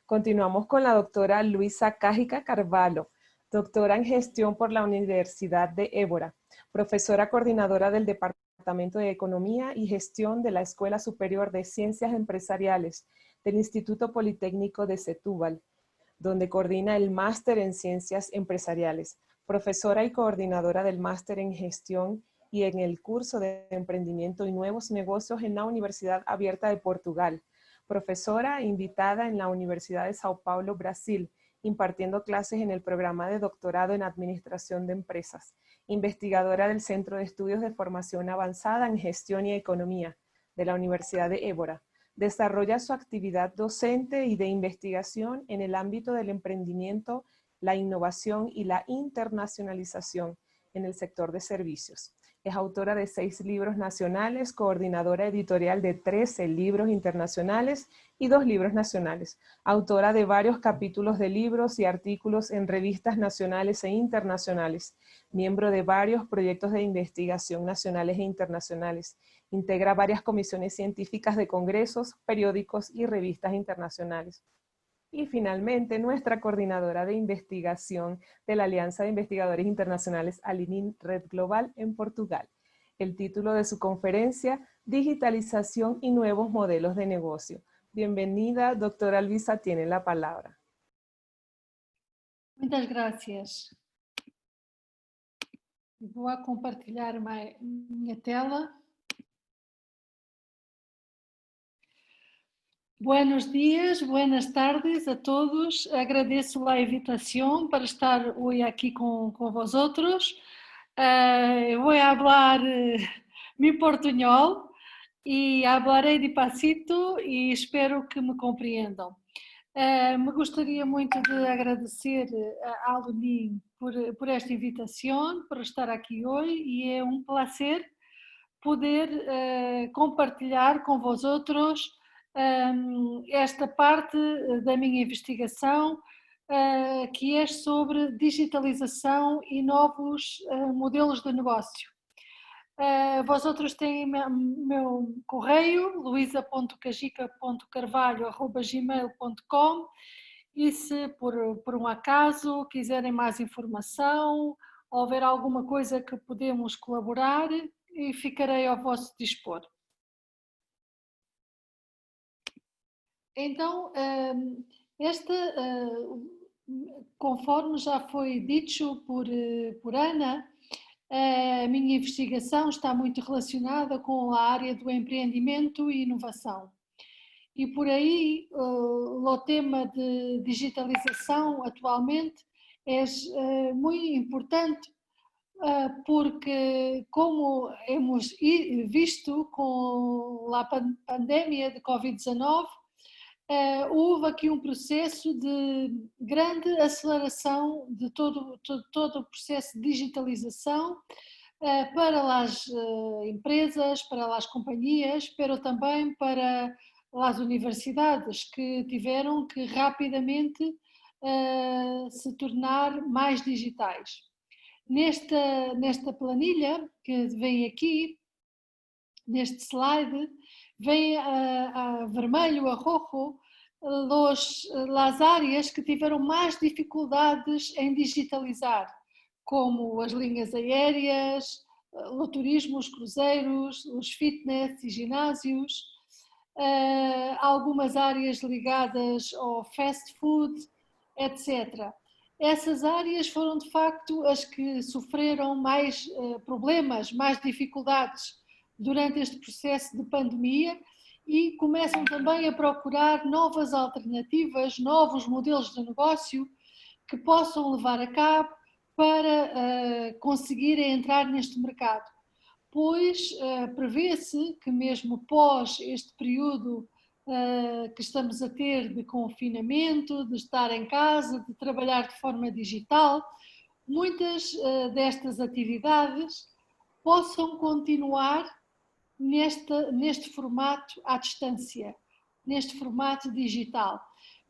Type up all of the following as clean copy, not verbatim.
Continuamos con la doctora Luisa Cájica Carvalho, doctora en gestión por la Universidad de Évora, profesora coordinadora del Departamento de Economía y Gestión de la Escuela Superior de Ciencias Empresariales del Instituto Politécnico de Setúbal, donde coordina el Máster en Ciencias Empresariales, profesora y coordinadora del Máster en Gestión y en el curso de Emprendimiento y Nuevos Negocios en la Universidad Abierta de Portugal, profesora invitada en la Universidad de Sao Paulo, Brasil, impartiendo clases en el programa de doctorado en Administración de Empresas, investigadora del Centro de Estudios de Formación Avanzada en Gestión y Economía de la Universidad de Évora. Desarrolla su actividad docente y de investigación en el ámbito del emprendimiento, la innovación y la internacionalización en el sector de servicios. Es autora de 6 libros nacionales, coordinadora editorial de 13 libros internacionales y 2 libros nacionales, autora de varios capítulos de libros y artículos en revistas nacionales e internacionales, miembro de varios proyectos de investigación nacionales e internacionales, integra varias comisiones científicas de congresos, periódicos y revistas internacionales. Y finalmente, nuestra coordinadora de investigación de la Alianza de Investigadores Internacionales Alinin Red Global en Portugal. El título de su conferencia, Digitalización y Nuevos Modelos de Negocio. Bienvenida, doctora Luisa, tiene la palabra. Muchas gracias. Vou a compartilhar minha tela. Buenos días, buenas tardes a todos. Agradeço a invitação para estar hoje aqui com vosotros. Vou falar mi portuñol e hablarei despacito e espero que me compreendam. Me gostaria muito de agradecer a Alunin por esta invitação, por estar aqui hoje, e é um prazer poder compartilhar com vosotros esta parte da minha investigação, que é sobre digitalização e novos modelos de negócio. Vosotros têm meu correio, luisa.cajica.carvalho@gmail.com, e se por um acaso quiserem mais informação, ou houver alguma coisa que podemos colaborar, e ficarei ao vosso dispor. Então, conforme já foi dito por Ana, a minha investigação está muito relacionada com a área do empreendimento e inovação. E por aí, o tema de digitalização atualmente é muito importante, porque, como hemos visto com a pandemia de Covid-19, houve aqui um processo de grande aceleração de todo o processo de digitalização para as empresas, para as companhias, mas também para as universidades, que tiveram que rapidamente se tornar mais digitais. Nesta planilha que vem aqui, neste slide, vem a vermelho, a rojo, as áreas que tiveram mais dificuldades em digitalizar, como as linhas aéreas, o turismo, os cruzeiros, os fitness e ginásios, algumas áreas ligadas ao fast food, etc. Essas áreas foram de facto as que sofreram mais problemas, mais dificuldades durante este processo de pandemia, e começam também a procurar novas alternativas, novos modelos de negócio que possam levar a cabo para conseguirem entrar neste mercado. Pois prevê-se que mesmo pós este período que estamos a ter de confinamento, de estar em casa, de trabalhar de forma digital, muitas destas atividades possam continuar neste formato à distância, neste formato digital.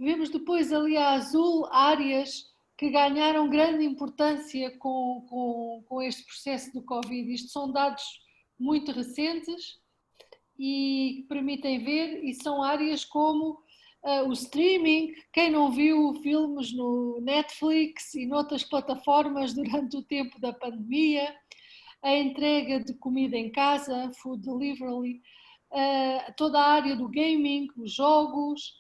Vemos depois ali a azul áreas que ganharam grande importância com este processo do Covid. Isto são dados muito recentes e que permitem ver, e são áreas como o streaming, quem não viu filmes no Netflix e noutras plataformas durante o tempo da pandemia, a entrega de comida em casa, food delivery, toda a área do gaming, os jogos,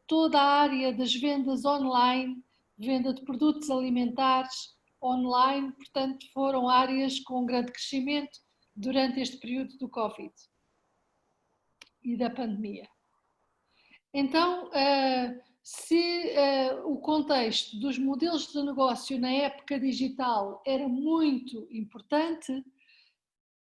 toda a área das vendas online, venda de produtos alimentares online, portanto foram áreas com grande crescimento durante este período do Covid e da pandemia. Então, se o contexto dos modelos de negócio na época digital era muito importante,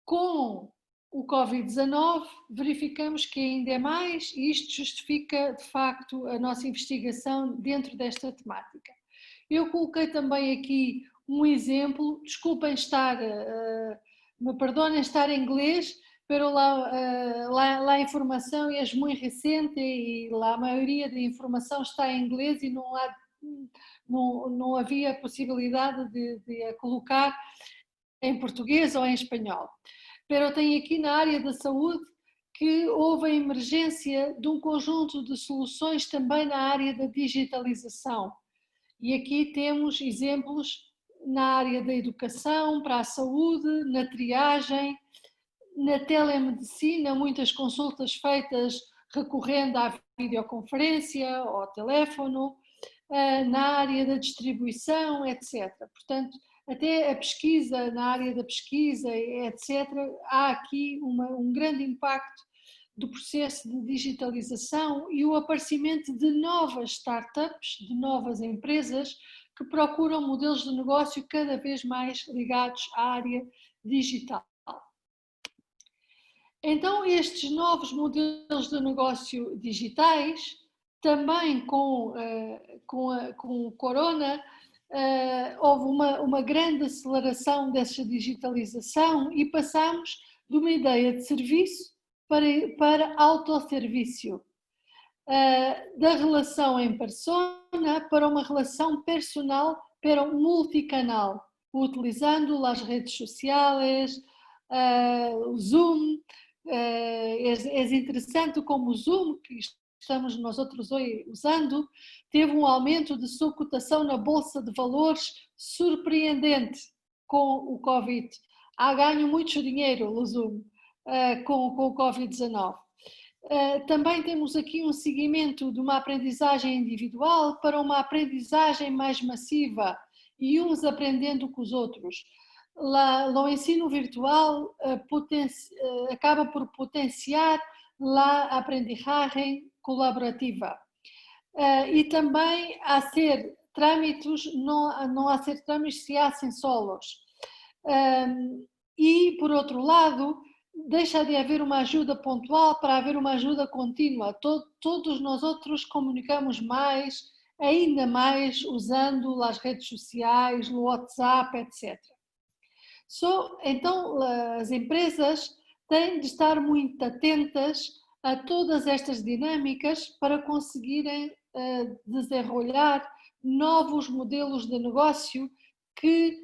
com o Covid-19 verificamos que ainda é mais, e isto justifica de facto a nossa investigação dentro desta temática. Eu coloquei também aqui um exemplo, desculpem estar, me perdonem estar em inglês, pero lá a informação é muito recente e lá a maioria da informação está em inglês e não havia possibilidade de a colocar em português ou em espanhol. Pero tenho aqui na área da saúde que houve a emergência de um conjunto de soluções também na área da digitalização. E aqui temos exemplos na área da educação, para a saúde, na triagem, na telemedicina, muitas consultas feitas recorrendo à videoconferência ou ao teléfono, na área da distribuição, etc. Portanto, até a pesquisa, na área da pesquisa, etc., há aqui um grande impacto do processo de digitalização e o aparecimento de novas startups, de novas empresas que procuram modelos de negócio cada vez mais ligados à área digital. Então, estes novos modelos de negócio digitais, também com o Corona, houve uma grande aceleração dessa digitalização e passamos de uma ideia de serviço para autosservício, da relação em persona para uma relação personal, para multicanal, utilizando as redes sociais, o Zoom. É interessante como o Zoom, que estamos nós outros hoje usando, teve um aumento de sua cotação na Bolsa de Valores surpreendente com o Covid. Há ganho muito dinheiro no Zoom com o Covid-19. Também temos aqui um seguimento de uma aprendizagem individual para uma aprendizagem mais massiva e uns aprendendo com os outros. O ensino virtual acaba por potenciar a aprendizagem colaborativa e também a ser trâmites, não a ser trâmites se hacem solos. E, por outro lado, deixa de haver uma ajuda pontual para haver uma ajuda contínua. Todos nós outros comunicamos mais, ainda mais, usando as redes sociais, o WhatsApp, etc. Então, as empresas têm de estar muito atentas a todas estas dinâmicas para conseguirem desenrolar novos modelos de negócio que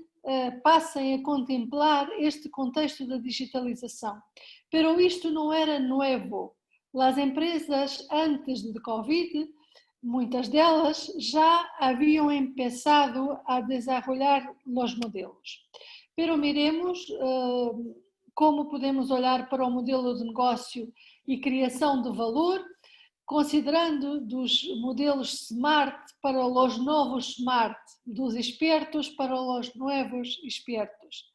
passem a contemplar este contexto da digitalização. Pero isto não era novo. As empresas antes de Covid, muitas delas já haviam começado a desenvolver os modelos. Pero miremos como podemos olhar para o modelo de negócio e criação de valor, considerando dos modelos smart para os novos smart, dos espertos para os novos espertos.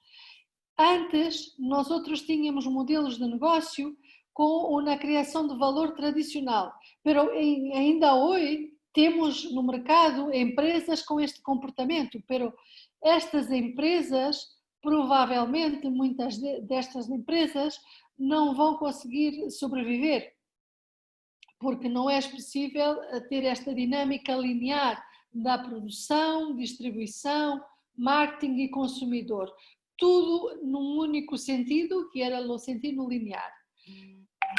Antes, nós outros tínhamos modelos de negócio com uma criação de valor tradicional, mas ainda hoje temos no mercado empresas com este comportamento, mas estas empresas, provavelmente muitas destas empresas, não vão conseguir sobreviver, porque não é possível ter esta dinâmica linear da produção, distribuição, marketing e consumidor. Tudo num único sentido, que era o sentido linear.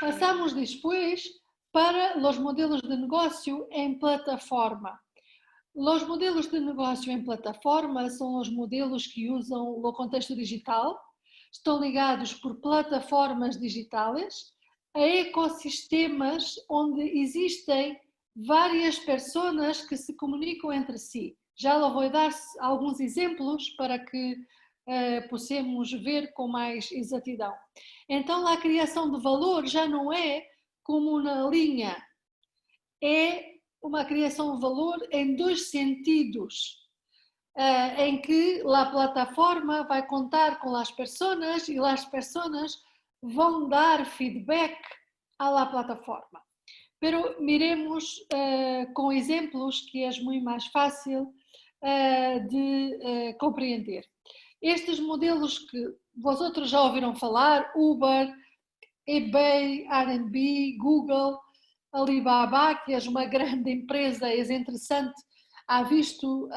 Passamos depois para os modelos de negócio em plataforma. Os modelos de negócio em plataforma são os modelos que usam o contexto digital, estão ligados por plataformas digitais, a ecossistemas onde existem várias pessoas que se comunicam entre si. Já lá vou dar alguns exemplos para que possamos ver com mais exatidão. Então, a criação de valor já não é como uma linha, é uma criação de valor em dois sentidos, em que a plataforma vai contar com as pessoas e as pessoas vão dar feedback à plataforma. Pero miremos com exemplos que é muito mais fácil de compreender. Estes modelos que vosotros já ouviram falar, Uber, eBay, Airbnb, Google, Alibaba, que é uma grande empresa, é interessante, há visto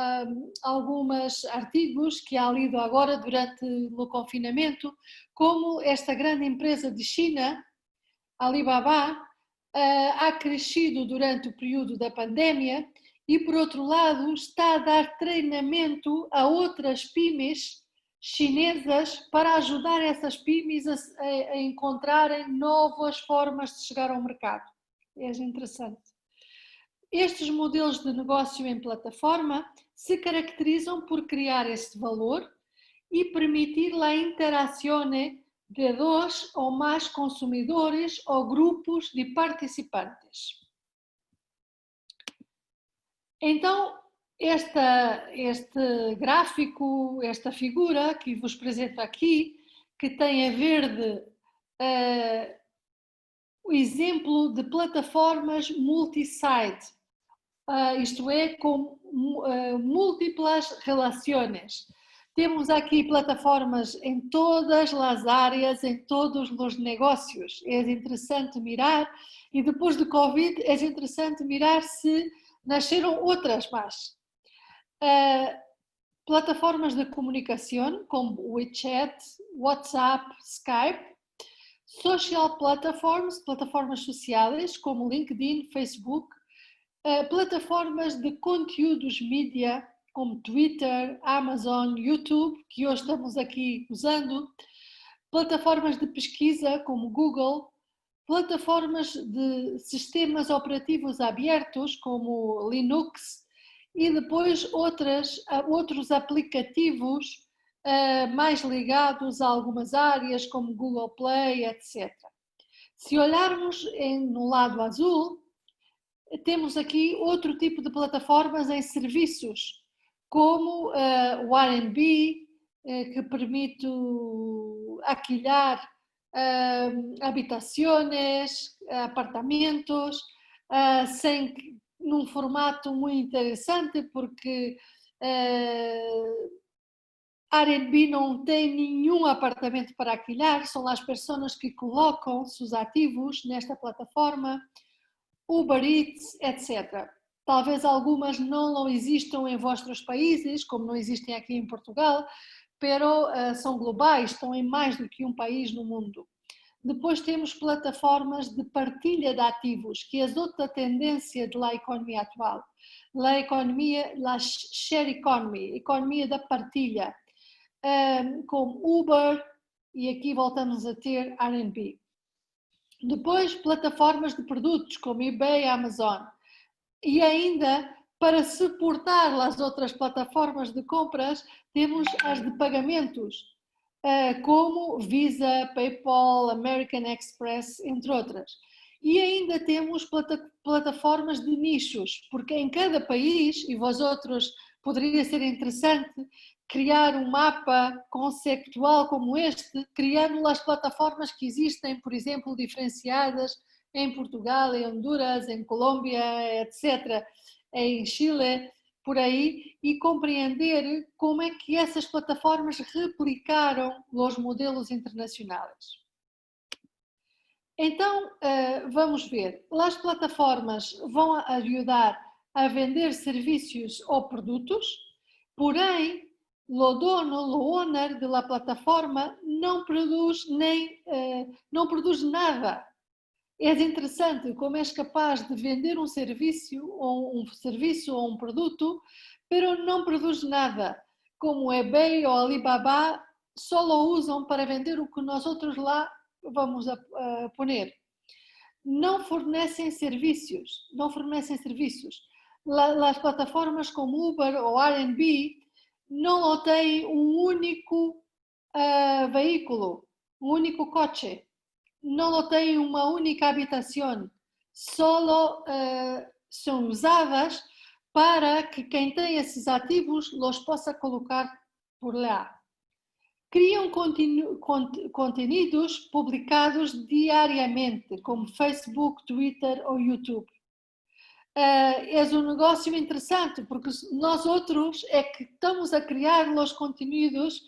alguns artigos que há lido agora durante o confinamento, como esta grande empresa de China, Alibaba, ha crescido durante o período da pandemia e, por outro lado, está a dar treinamento a outras pymes chinesas para ajudar essas pymes a encontrarem novas formas de chegar ao mercado. É interessante. Estes modelos de negócio em plataforma se caracterizam por criar esse valor e permitir a interação de dois ou mais consumidores ou grupos de participantes. Então, este gráfico, esta figura que vos apresento aqui, que tem a verde o exemplo de plataformas multi-site, isto é, com múltiplas relações. Temos aqui plataformas em todas as áreas, em todos os negócios. É interessante mirar, e depois do Covid é interessante mirar se nasceram outras mais. Plataformas de comunicação como WeChat, WhatsApp, Skype, social platforms, plataformas sociais como LinkedIn, Facebook, plataformas de conteúdos mídia como Twitter, Amazon, YouTube, que hoje estamos aqui usando, plataformas de pesquisa como Google, plataformas de sistemas operativos abertos como Linux e depois outros aplicativos mais ligados a algumas áreas como Google Play, etc. Se olharmos no lado azul, temos aqui outro tipo de plataformas em serviços, como o Airbnb, que permite alquilar habitações, apartamentos, num formato muito interessante, porque Airbnb não tem nenhum apartamento para alquilar, são as pessoas que colocam seus ativos nesta plataforma, Uber Eats, etc. Talvez algumas não existam em vossos países, como não existem aqui em Portugal, pero são globais, estão em mais do que um país no mundo. Depois temos plataformas de partilha de ativos, que é outra tendência da economia atual. A share economy, economia da partilha, como Uber, e aqui voltamos a ter Airbnb. Depois, plataformas de produtos como eBay e Amazon. E ainda, para suportar as outras plataformas de compras, temos as de pagamentos, como Visa, PayPal, American Express, entre outras. E ainda temos plataformas de nichos, porque em cada país, e vós outros, poderia ser interessante criar um mapa conceptual como este, criando as plataformas que existem, por exemplo, diferenciadas em Portugal, em Honduras, em Colômbia, etc., em Chile, por aí, e compreender como é que essas plataformas replicaram os modelos internacionais. Então, vamos ver. As plataformas vão ajudar a vender serviços ou produtos, porém, o dono, o owner da plataforma não produz nada. É interessante como és capaz de vender um serviço ou um produto, pero não produz nada. Como o eBay ou Alibaba só o usam para vender o que nós outros lá vamos a poner. não fornecem serviços, As plataformas como Uber ou Airbnb não têm um único veículo, um único coche, não têm uma única habitação, só são usadas para que quem tem esses ativos los possa colocar por lá. Criam conteúdos publicados diariamente, como Facebook, Twitter ou YouTube. É um negócio interessante, porque nós outros é que estamos a criar os conteúdos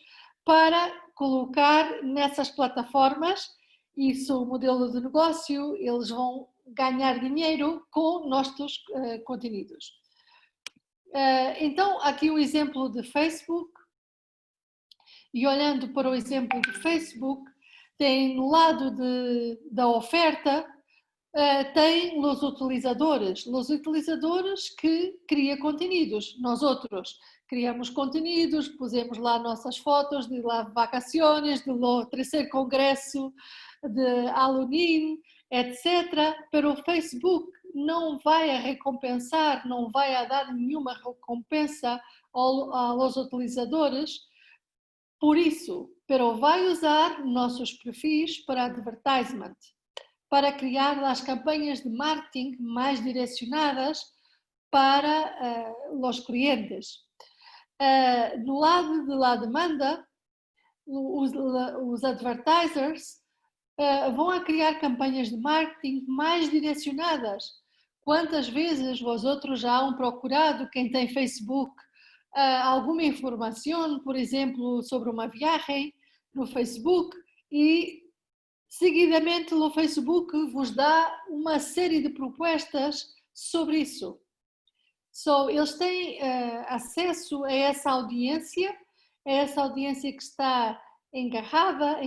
para colocar nessas plataformas, e isso é o modelo de negócio, eles vão ganhar dinheiro com nossos conteúdos. Então, aqui o exemplo de Facebook. E olhando para o exemplo do Facebook, tem no lado da oferta, tem os utilizadores que criam conteúdos. Nós outros criamos conteúdos, pusemos lá nossas fotos de lá vacações, do terceiro congresso de Halloween, etc. Pero o Facebook não vai a recompensar, não vai a dar nenhuma recompensa aos utilizadores, por isso, pero vai usar nossos perfis para advertisement, para criar as campanhas de marketing mais direcionadas para os clientes. No lado da demanda, os advertisers vão a criar campanhas de marketing mais direcionadas. Quantas vezes vosotros já han procurado, quem tem Facebook, alguma informação, por exemplo, sobre uma viagem no Facebook, e seguidamente o Facebook vos dá uma série de propostas sobre isso. Eles têm acesso a essa audiência que está engajada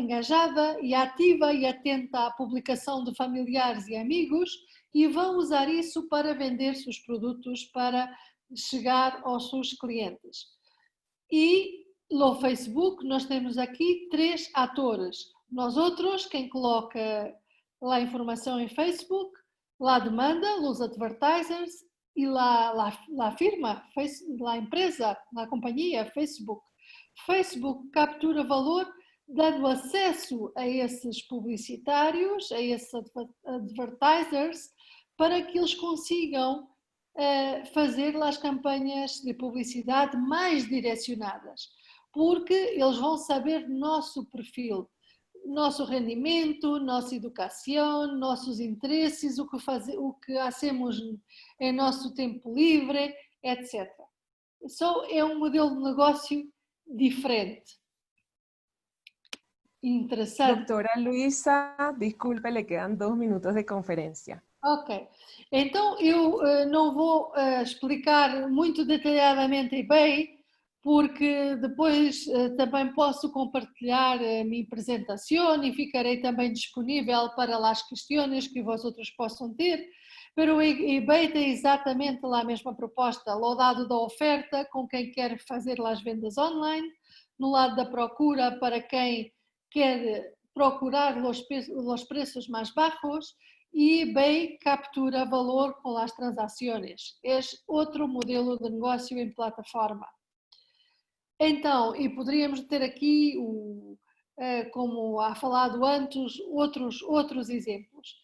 e ativa e atenta à publicação de familiares e amigos, e vão usar isso para vender seus produtos, para chegar aos seus clientes. E no Facebook nós temos aqui 3 atores. Nós outros, quem coloca lá a informação em Facebook, lá a demanda, os advertisers e lá a firma, lá a empresa, lá a companhia, Facebook. Facebook captura valor dando acesso a esses publicitários, a esses advertisers, para que eles consigam fazer as campanhas de publicidade mais direcionadas, porque eles vão saber nosso perfil, nosso rendimento, nossa educação, nossos interesses, o que hacemos em nosso tempo livre, etc. É um modelo de negócio diferente. Interessante. Doctora Luisa, disculpe, le quedan 2 minutos de conferência. Ok, então eu não vou explicar muito detalhadamente eBay, porque depois também posso compartilhar a minha apresentação e ficarei também disponível para as questões que vosotros possam ter. Mas o eBay tem exatamente a mesma proposta, ao lado da oferta, com quem quer fazer as vendas online, no lado da procura, para quem quer procurar os preços mais baixos, e eBay captura valor com as transações. É outro modelo de negócio em plataforma. Então, e poderíamos ter aqui, como há falado antes, outros exemplos.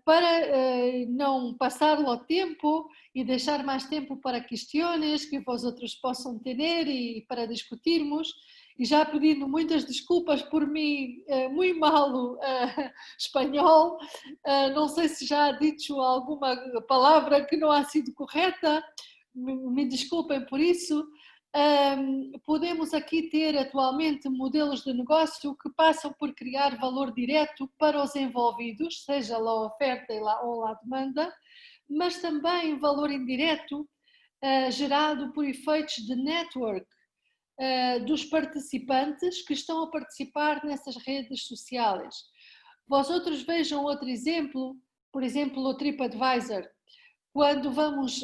Para não passar o tempo e deixar mais tempo para questões que vosotros possam ter e para discutirmos, e já pedindo muitas desculpas por mim, muito malo espanhol, não sei se já dito alguma palavra que não ha sido correta, me desculpem por isso. Podemos aqui ter atualmente modelos de negócio que passam por criar valor direto para os envolvidos, seja lá a oferta ou lá a demanda, mas também valor indireto gerado por efeitos de network dos participantes que estão a participar nessas redes sociais. Vosotros vejam outro exemplo, por exemplo, o TripAdvisor. Quando vamos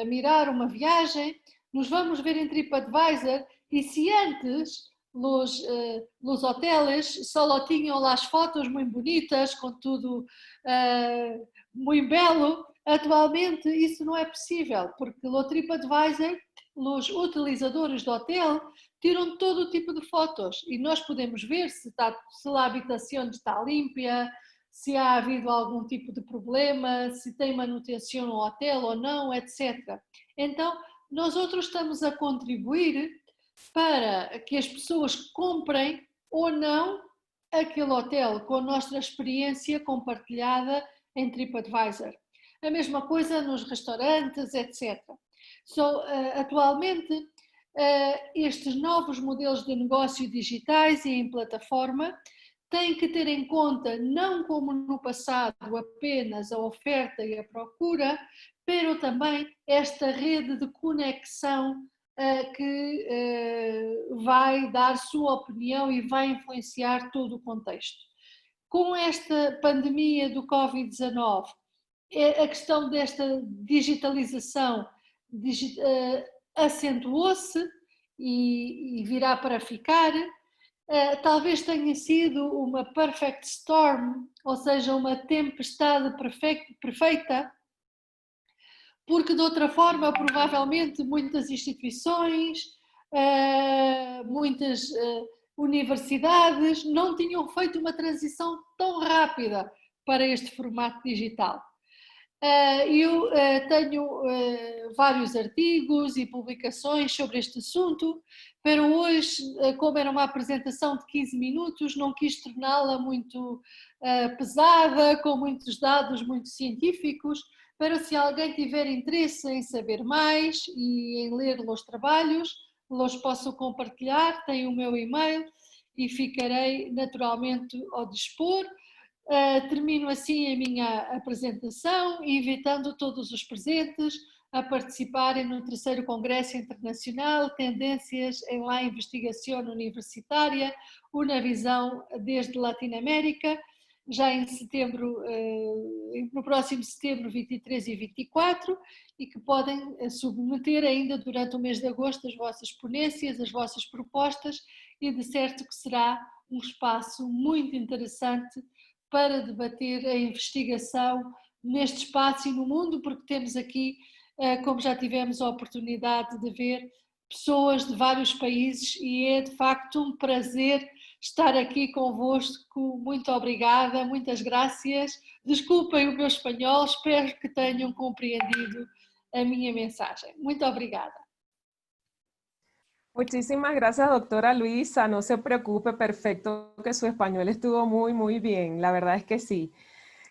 mirar uma viagem, nos vamos ver em TripAdvisor, e se antes los hotéis só tinham lá as fotos muito bonitas, com tudo muito belo. Atualmente isso não é possível, porque o TripAdvisor, os utilizadores do hotel, tiram todo o tipo de fotos e nós podemos ver se a habitação está limpa, se há havido algum tipo de problema, se tem manutenção no hotel ou não, etc. Então, nós outros estamos a contribuir para que as pessoas comprem ou não aquele hotel com a nossa experiência compartilhada em TripAdvisor. A mesma coisa nos restaurantes, etc. Atualmente, estes novos modelos de negócio digitais e em plataforma têm que ter em conta, não como no passado, apenas a oferta e a procura, mas também esta rede de conexão que vai dar sua opinião e vai influenciar todo o contexto. Com esta pandemia do Covid-19, a questão desta digitalização acentuou-se e virá para ficar. Talvez tenha sido uma perfect storm, ou seja, uma tempestade perfeita, porque de outra forma, provavelmente, muitas instituições, muitas universidades não tinham feito uma transição tão rápida para este formato digital. Eu tenho vários artigos e publicações sobre este assunto, mas hoje, como era uma apresentação de 15 minutos, não quis torná-la muito pesada, com muitos dados muito científicos, para se alguém tiver interesse em saber mais e em ler os trabalhos, os posso compartilhar, tem o meu e-mail e ficarei naturalmente ao dispor. Termino assim a minha apresentação, invitando todos os presentes a participarem no terceiro Congresso Internacional Tendências em la Investigação Universitária, uma visão desde Latinoamérica, já em setembro, no próximo setembro 23 e 24, e que podem submeter ainda durante o mês de agosto as vossas ponências, as vossas propostas, e de certo que será um espaço muito interessante para debater a investigação neste espaço e no mundo, porque temos aqui, como já tivemos a oportunidade de ver, pessoas de vários países e é de facto um prazer estar aqui convosco. Muito obrigada, muitas graças. Desculpem o meu espanhol, espero que tenham compreendido a minha mensagem. Muito obrigada. Muchísimas gracias, doctora Luisa. No se preocupe, perfecto, que su español estuvo muy, muy bien. La verdad es que sí.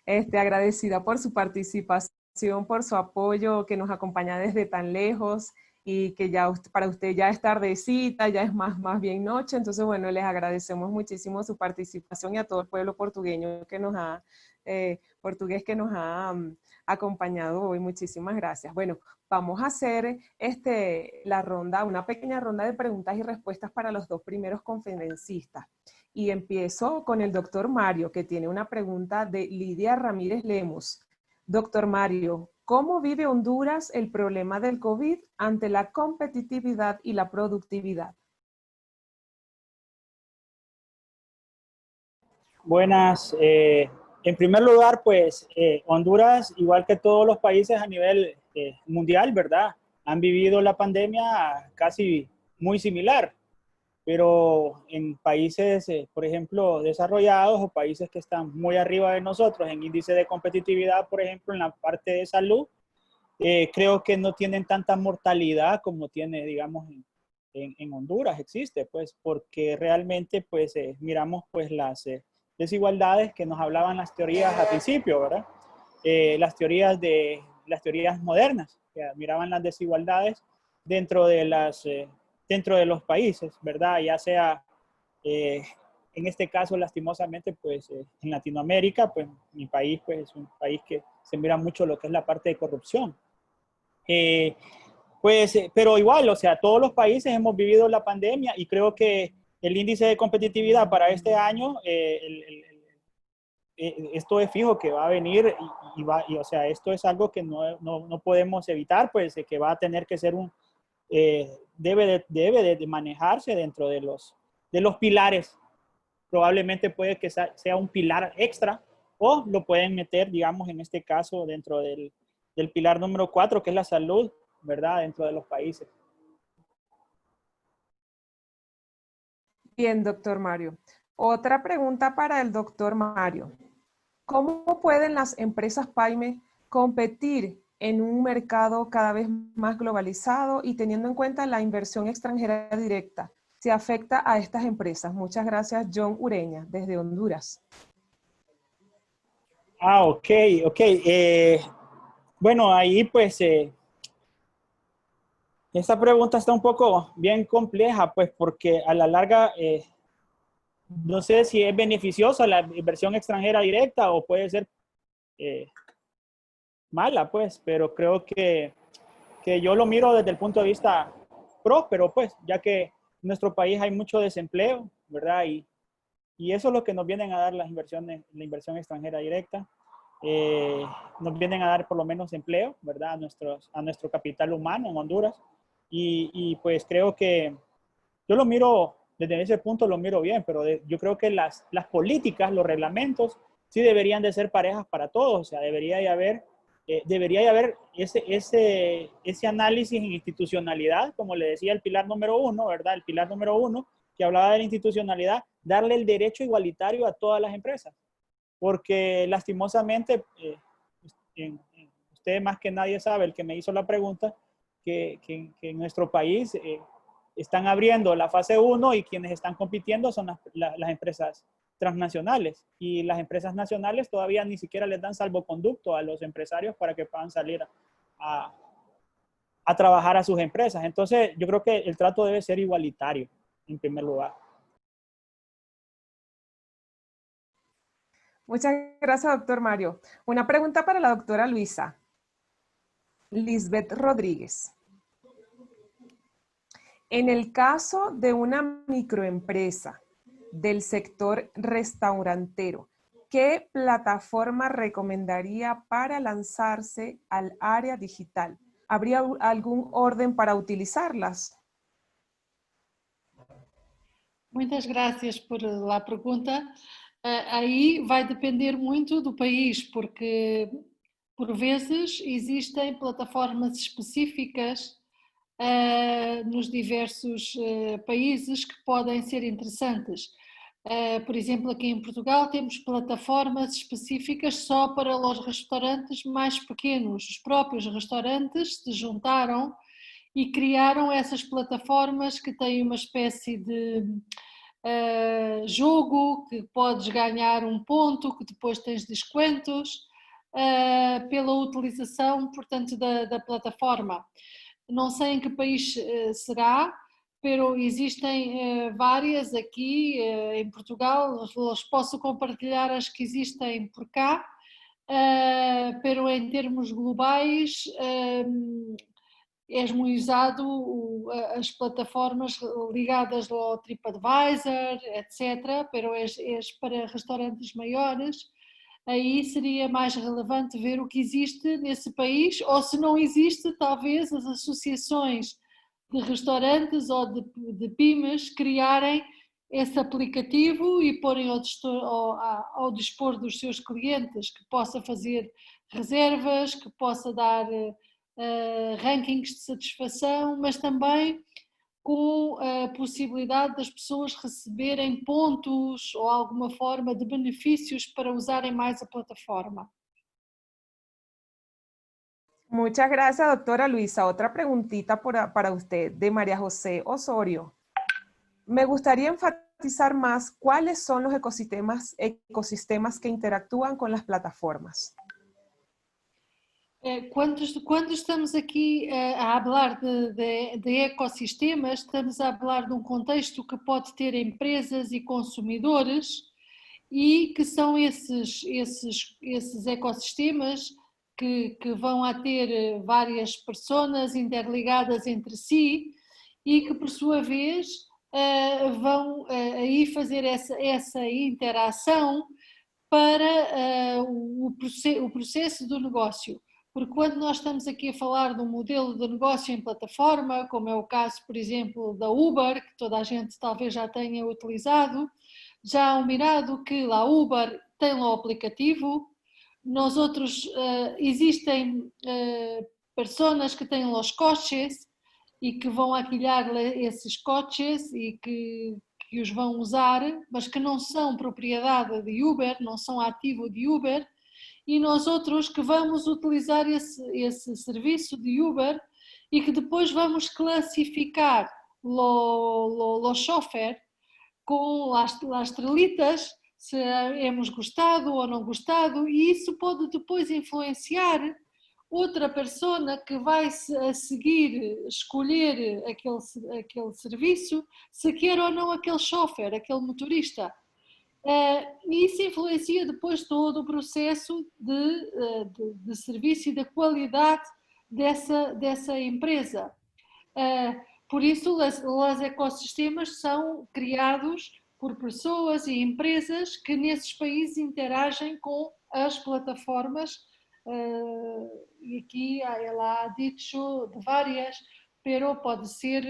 Agradecida por su participación, por su apoyo, que nos acompaña desde tan lejos y que ya para usted ya es tardecita, ya es más bien noche. Entonces, bueno, les agradecemos muchísimo su participación y a todo el pueblo portugués que nos ha acompañado hoy. Muchísimas gracias. Bueno, vamos a hacer una pequeña ronda de preguntas y respuestas para los dos primeros conferencistas. Y empiezo con el doctor Mario, que tiene una pregunta de Lidia Ramírez Lemos. Doctor Mario, ¿cómo vive Honduras el problema del COVID ante la competitividad y la productividad? Buenas. En primer lugar, pues Honduras, igual que todos los países a nivel mundial, ¿verdad? Han vivido la pandemia casi muy similar, pero en países, por ejemplo, desarrollados o países que están muy arriba de nosotros en índice de competitividad, por ejemplo, en la parte de salud, creo que no tienen tanta mortalidad como tiene, digamos, en Honduras existe, pues, porque realmente, pues, miramos, pues, las desigualdades que nos hablaban las teorías al principio, ¿verdad? Las teorías modernas, que miraban las desigualdades dentro de los países, ¿verdad? Ya sea, en este caso, lastimosamente, pues, en Latinoamérica, pues, mi país, pues, es un país que se mira mucho lo que es la parte de corrupción. Pero igual, o sea, todos los países hemos vivido la pandemia y creo que el índice de competitividad para este año, esto es fijo que va a venir y o sea, esto es algo que no podemos evitar, pues que va a tener que ser debe de manejarse dentro de de los pilares. Probablemente puede que sea un pilar extra o lo pueden meter, digamos, en este caso, dentro del pilar número 4, que es la salud, ¿verdad? Dentro de los países. Bien, doctor Mario. Otra pregunta para el doctor Mario. ¿Cómo pueden las empresas PYME competir en un mercado cada vez más globalizado y teniendo en cuenta la inversión extranjera directa? ¿Se afecta a estas empresas? Muchas gracias, John Ureña, desde Honduras. Ok. Bueno, ahí pues esta pregunta está un poco bien compleja, pues porque a la larga no sé si es beneficiosa la inversión extranjera directa o puede ser mala, pues, pero creo que yo lo miro desde el punto de vista próspero, pues, ya que en nuestro país hay mucho desempleo, ¿verdad? Y eso es lo que nos vienen a dar las inversiones, la inversión extranjera directa. Nos vienen a dar por lo menos empleo, ¿verdad? A nuestro capital humano en Honduras. Y pues creo que yo lo miro, desde ese punto lo miro bien, pero yo creo que las políticas, los reglamentos, sí deberían de ser parejas para todos. O sea, debería de haber ese análisis en institucionalidad, como le decía el pilar número 1, ¿verdad? El pilar número 1, que hablaba de la institucionalidad, darle el derecho igualitario a todas las empresas. Porque lastimosamente, usted más que nadie sabe, el que me hizo la pregunta, que en nuestro país están abriendo la fase 1 y quienes están compitiendo son las empresas transnacionales, y las empresas nacionales todavía ni siquiera les dan salvoconducto a los empresarios para que puedan salir a trabajar a sus empresas. Entonces yo creo que el trato debe ser igualitario en primer lugar. Muchas gracias, doctor Mario. Una pregunta para la doctora Luisa. Lisbeth Rodríguez. En el caso de una microempresa del sector restaurantero, ¿qué plataforma recomendaría para lanzarse al área digital? ¿Habría algún orden para utilizarlas? Muitas graças por a pergunta. Aí vai depender muito do país, porque por vezes existem plataformas específicas nos diversos países que podem ser interessantes. Por exemplo, aqui em Portugal temos plataformas específicas só para os restaurantes mais pequenos. Os próprios restaurantes se juntaram e criaram essas plataformas que têm uma espécie de jogo, que podes ganhar um ponto, que depois tens descontos pela utilização, portanto, da plataforma. Não sei em que país será, pero existem várias aqui em Portugal, os posso compartilhar as que existem por cá, pero em termos globais é muito usado as plataformas ligadas ao TripAdvisor, etc., pero é para restaurantes maiores. Aí seria mais relevante ver o que existe nesse país, ou se não existe, talvez as associações de restaurantes ou de pymes criarem esse aplicativo e porem ao dispor dos seus clientes, que possa fazer reservas, que possa dar rankings de satisfação, mas também com a possibilidade das pessoas receberem pontos ou alguma forma de benefícios para usarem mais a plataforma. Muchas gracias, doctora Luisa. Otra preguntita para usted, de María José Osorio. Me gustaría enfatizar más cuáles son los ecosistemas que interactúan con las plataformas. Quando estamos aqui a falar de ecossistemas, estamos a falar de um contexto que pode ter empresas e consumidores e que são esses ecossistemas que vão a ter várias personas interligadas entre si e que, por sua vez, vão aí fazer essa interação para o processo do negócio. Porque quando nós estamos aqui a falar de um modelo de negócio em plataforma, como é o caso, por exemplo, da Uber, que toda a gente talvez já tenha utilizado, já há um mirado que lá Uber tem lá o aplicativo, nós outros existem pessoas que têm os coches e que vão alquilar esses coches e que os vão usar, mas que não são propriedade de Uber, não são ativo de Uber, e nós outros que vamos utilizar esse serviço de Uber e que depois vamos classificar o chofer com as estrelitas, se hemos gostado ou não gostado, e isso pode depois influenciar outra pessoa que vai a seguir escolher aquele serviço, se quer ou não aquele chofer, aquele motorista. E isso influencia depois todo o processo de serviço e da qualidade dessa empresa. Por isso, os ecossistemas são criados por pessoas e empresas que nesses países interagem com as plataformas, e aqui ela ha dicho de várias, pero pode ser,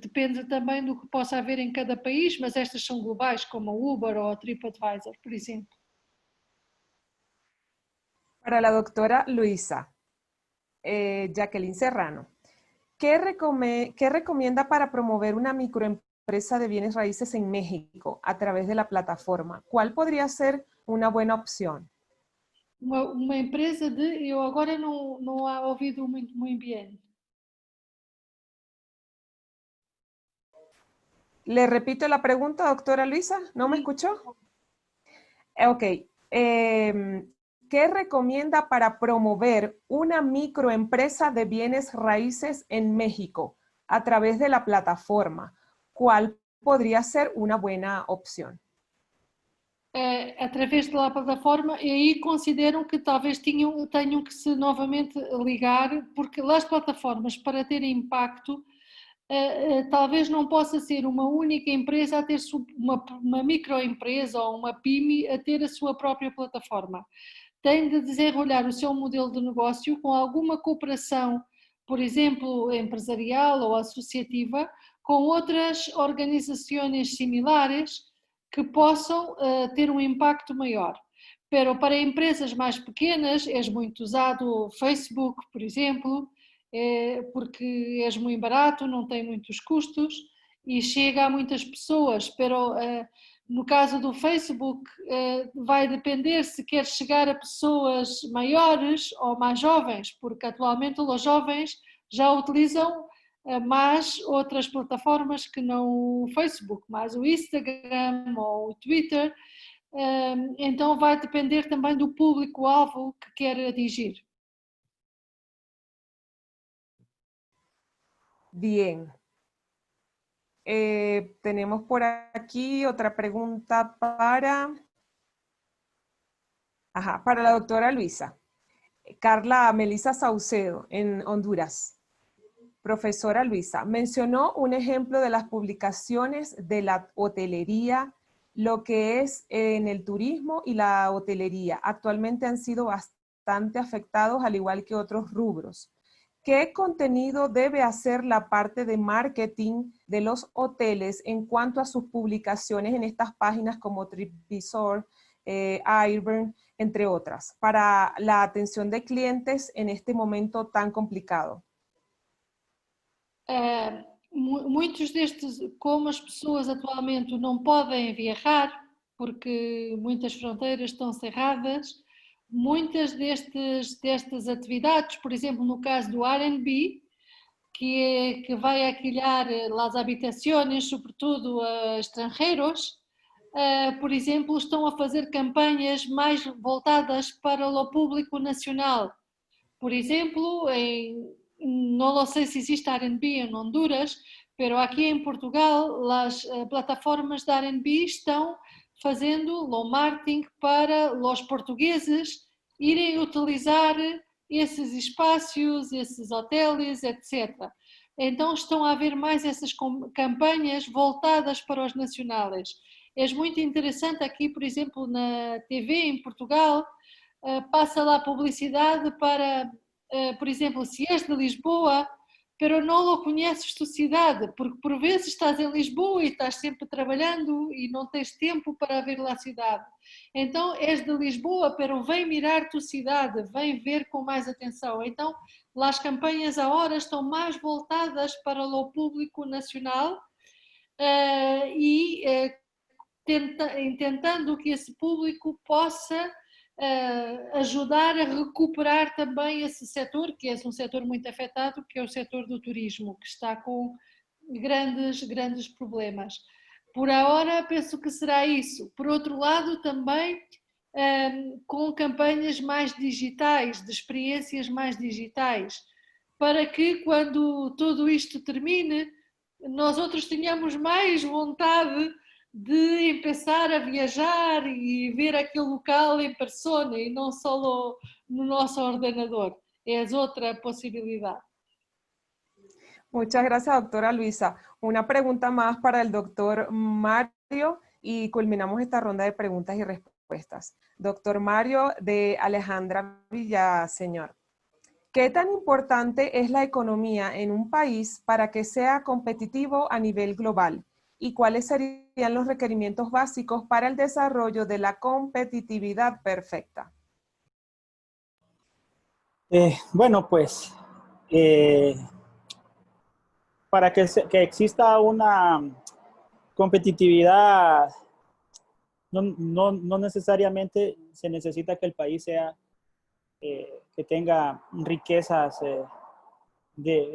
depende também do que possa haver em cada país, mas estas são globais, como a Uber ou a TripAdvisor, por exemplo. Para la doctora Luisa, Jacqueline Serrano, ¿qué recomienda para promover una microempresa de bienes raíces en México a través de la plataforma? ¿Cuál podría ser una buena opción? Uma empresa eu agora não há ouvido muito bem. Le repito la pregunta, doctora Luisa, ¿no me escuchó? Ok. ¿Qué recomienda para promover una microempresa de bienes raíces en México a través de la plataforma? ¿Cuál podría ser una buena opción? Através da plataforma, e aí consideram que talvez tenham que se novamente ligar, porque as plataformas, para terem impacto, talvez não possa ser uma única empresa a ter uma microempresa ou uma PYME a ter a sua própria plataforma. Tem de desenvolver o seu modelo de negócio com alguma cooperação, por exemplo, empresarial ou associativa, com outras organizações similares que possam ter um impacto maior. Pero para empresas mais pequenas é muito usado o Facebook, por exemplo, porque é muito barato, não tem muitos custos e chega a muitas pessoas, pero no caso do Facebook vai depender se quer chegar a pessoas maiores ou mais jovens, porque atualmente os jovens já utilizam mais outras plataformas que não o Facebook, mais o Instagram ou o Twitter, então vai depender também do público-alvo que quer atingir. Bien. Tenemos por aquí otra pregunta para la doctora Luisa. Carla Melissa Saucedo, en Honduras. Profesora Luisa, mencionó un ejemplo de las publicaciones de la hotelería, lo que es en el turismo y la hotelería. Actualmente han sido bastante afectados, al igual que otros rubros. ¿Qué contenido debe hacer la parte de marketing de los hoteles en cuanto a sus publicaciones en estas páginas como TripAdvisor, Airbnb, entre otras, para la atención de clientes en este momento tan complicado? Muitos destes, como as pessoas atualmente não podem viajar, porque muitas fronteiras estão cerradas, muitas destas atividades, por exemplo, no caso do Airbnb, que vai alquilar as habitações, sobretudo a estrangeiros, por exemplo, estão a fazer campanhas mais voltadas para o público nacional. Por exemplo, não sei se existe Airbnb em Honduras, mas aqui em Portugal as plataformas da Airbnb estão fazendo o marketing para os portugueses irem utilizar esses espaços, esses hotéis, etc. Então estão a haver mais essas campanhas voltadas para os nacionais. É muito interessante aqui, por exemplo, na TV em Portugal, passa lá publicidade para, por exemplo, se és de Lisboa, pero não lo conheces tu cidade, porque por vezes estás em Lisboa e estás sempre trabalhando e não tens tempo para ver lá a cidade. Então és de Lisboa, pero vem mirar tu cidade, vem ver com mais atenção. Então lá as campanhas agora estão mais voltadas para o público nacional e tentando que esse público possa ajudar a recuperar também esse setor, que é um setor muito afetado, que é o setor do turismo, que está com grandes problemas. Por agora, penso que será isso. Por outro lado, também com campanhas mais digitais, de experiências mais digitais, para que quando tudo isto termine, nós outros tenhamos mais vontade de empezar a viajar e ver aquele local em persona e não só no nosso ordenador. É outra possibilidad. Muchas gracias, doctora Luisa. Una pregunta más para el doctor Mario y culminamos esta ronda de preguntas y respuestas. Doctor Mario de Alejandra Villaseñor. ¿Qué tan importante es la economía en un país para que sea competitivo a nivel global? ¿Y cuáles serían los requerimientos básicos para el desarrollo de la competitividad perfecta? Bueno, pues para que exista una competitividad, no necesariamente se necesita que el país sea, que tenga riquezas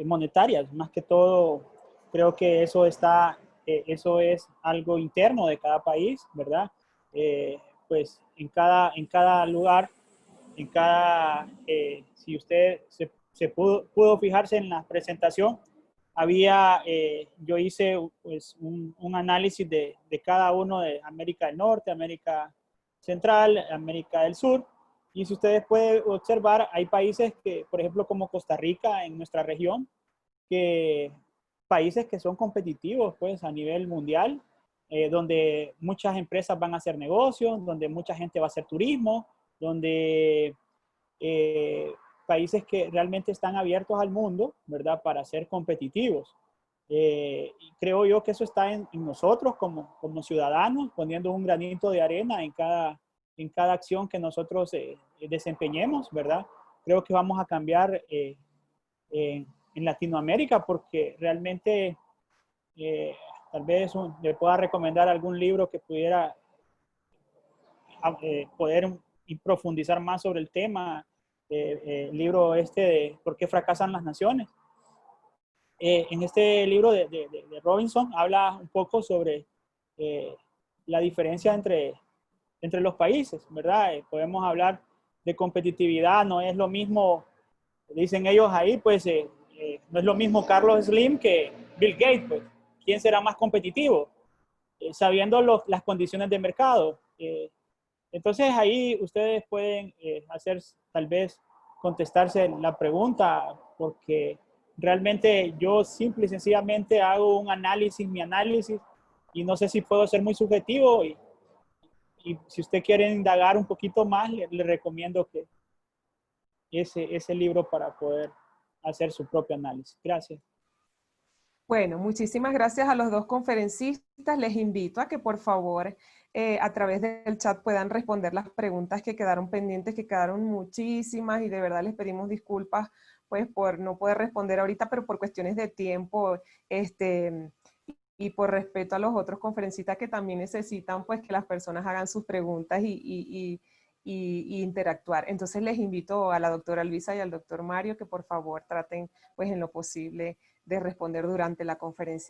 monetarias. Más que todo, creo que eso es algo interno de cada país, ¿verdad? Pues en cada lugar, si usted se pudo fijarse en la presentación, yo hice pues, un análisis de cada uno de América del Norte, América Central, América del Sur, y si ustedes pueden observar, hay países que, por ejemplo, como Costa Rica en nuestra región, países que son competitivos pues, a nivel mundial, donde muchas empresas van a hacer negocios, donde mucha gente va a hacer turismo, donde países que realmente están abiertos al mundo, ¿verdad? Para ser competitivos. Y creo yo que eso está en nosotros como ciudadanos, poniendo un granito de arena en cada acción que nosotros desempeñemos, ¿verdad? Creo que vamos a cambiar en Latinoamérica porque realmente tal vez le pueda recomendar algún libro que pudiera poder profundizar más sobre el tema. El libro de ¿Por qué fracasan las naciones? En este libro de Robinson habla un poco sobre la diferencia entre los países, ¿verdad? Podemos hablar de competitividad, no es lo mismo, dicen ellos ahí, pues no es lo mismo Carlos Slim que Bill Gates, pues. ¿Quién será más competitivo? Sabiendo las condiciones de mercado. Entonces ahí ustedes pueden tal vez contestarse la pregunta, porque realmente yo simple y sencillamente hago mi análisis, y no sé si puedo ser muy subjetivo, y si usted quiere indagar un poquito más, le recomiendo que ese libro para poder hacer su propio análisis. Gracias. Bueno, muchísimas gracias a los dos conferencistas. Les invito a que por favor a través del chat puedan responder las preguntas que quedaron pendientes, que quedaron muchísimas, y de verdad les pedimos disculpas pues por no poder responder ahorita, pero por cuestiones de tiempo y por respeto a los otros conferencistas que también necesitan pues que las personas hagan sus preguntas y interactuar. Entonces les invito a la doctora Luisa y al doctor Mario que por favor traten pues en lo posible de responder durante la conferencia